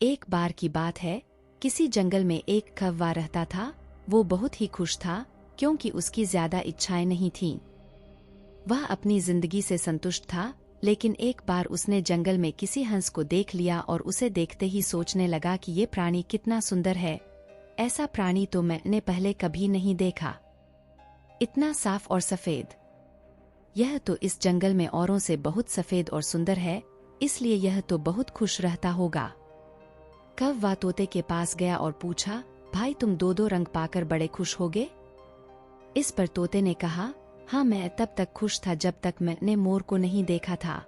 एक बार की बात है, किसी जंगल में एक कौवा रहता था। वो बहुत ही खुश था क्योंकि उसकी ज्यादा इच्छाएं नहीं थीं। वह अपनी जिंदगी से संतुष्ट था, लेकिन एक बार उसने जंगल में किसी हंस को देख लिया और उसे देखते ही सोचने लगा कि ये प्राणी कितना सुंदर है। ऐसा प्राणी तो मैंने पहले कभी नहीं देखा, इतना साफ और सफेद। यह तो इस जंगल में औरों से बहुत सफेद और सुंदर है, इसलिए यह तो बहुत खुश रहता होगा। कौवा तोते के पास गया और पूछा, भाई तुम दो दो रंग पाकर बड़े खुश होगे? इस पर तोते ने कहा, हाँ, मैं तब तक खुश था जब तक मैंने मोर को नहीं देखा था।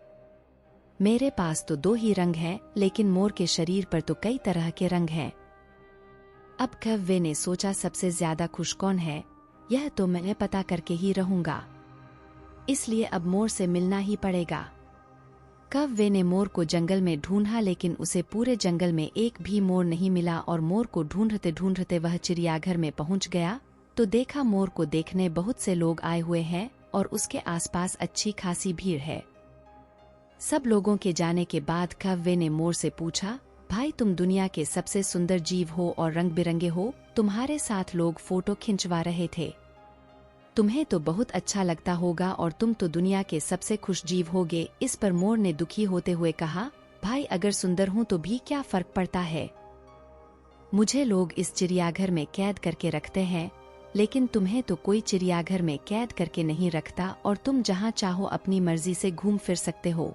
मेरे पास तो दो ही रंग हैं, लेकिन मोर के शरीर पर तो कई तरह के रंग हैं। अब कौवे ने सोचा, सबसे ज्यादा खुश कौन है, यह तो मैं पता करके ही रहूंगा, इसलिए अब मोर से मिलना ही पड़ेगा। कौवे ने मोर को जंगल में ढूंढा, लेकिन उसे पूरे जंगल में एक भी मोर नहीं मिला और मोर को ढूंढते ढूंढते वह चिड़ियाघर में पहुंच गया तो देखा मोर को देखने बहुत से लोग आए हुए हैं और उसके आसपास अच्छी खासी भीड़ है। सब लोगों के जाने के बाद कौवे ने मोर से पूछा, भाई तुम दुनिया के सबसे सुंदर जीव हो और रंग बिरंगे हो, तुम्हारे साथ लोग फोटो खिंचवा रहे थे, तुम्हें तो बहुत अच्छा लगता होगा और तुम तो दुनिया के सबसे खुश जीव होगे। इस पर मोर ने दुखी होते हुए कहा, भाई अगर सुंदर हूं तो भी क्या फर्क पड़ता है, मुझे लोग इस चिड़ियाघर में कैद करके रखते हैं, लेकिन तुम्हें तो कोई चिड़ियाघर में कैद करके नहीं रखता और तुम जहां चाहो अपनी मर्जी से घूम फिर सकते हो,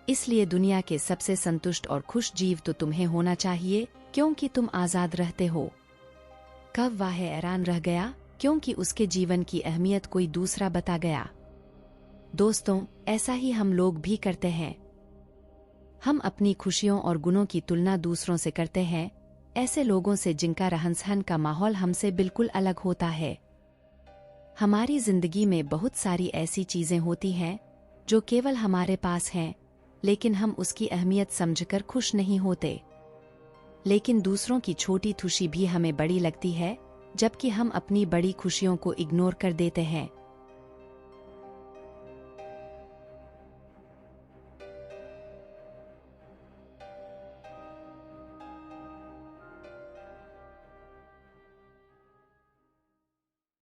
इसलिए दुनिया के सबसे संतुष्ट और खुश जीव तो तुम्हें होना चाहिए क्योंकि तुम आजाद रहते हो। कौवा हैरान रह गया क्योंकि उसके जीवन की अहमियत कोई दूसरा बता गया। दोस्तों, ऐसा ही हम लोग भी करते हैं। हम अपनी खुशियों और गुणों की तुलना दूसरों से करते हैं, ऐसे लोगों से जिनका रहन सहन का माहौल हमसे बिल्कुल अलग होता है। हमारी जिंदगी में बहुत सारी ऐसी चीजें होती हैं जो केवल हमारे पास हैं, लेकिन हम उसकी अहमियत समझकर खुश नहीं होते। लेकिन दूसरों की छोटी खुशी भी हमें बड़ी लगती है, जबकि हम अपनी बड़ी खुशियों को इग्नोर कर देते हैं।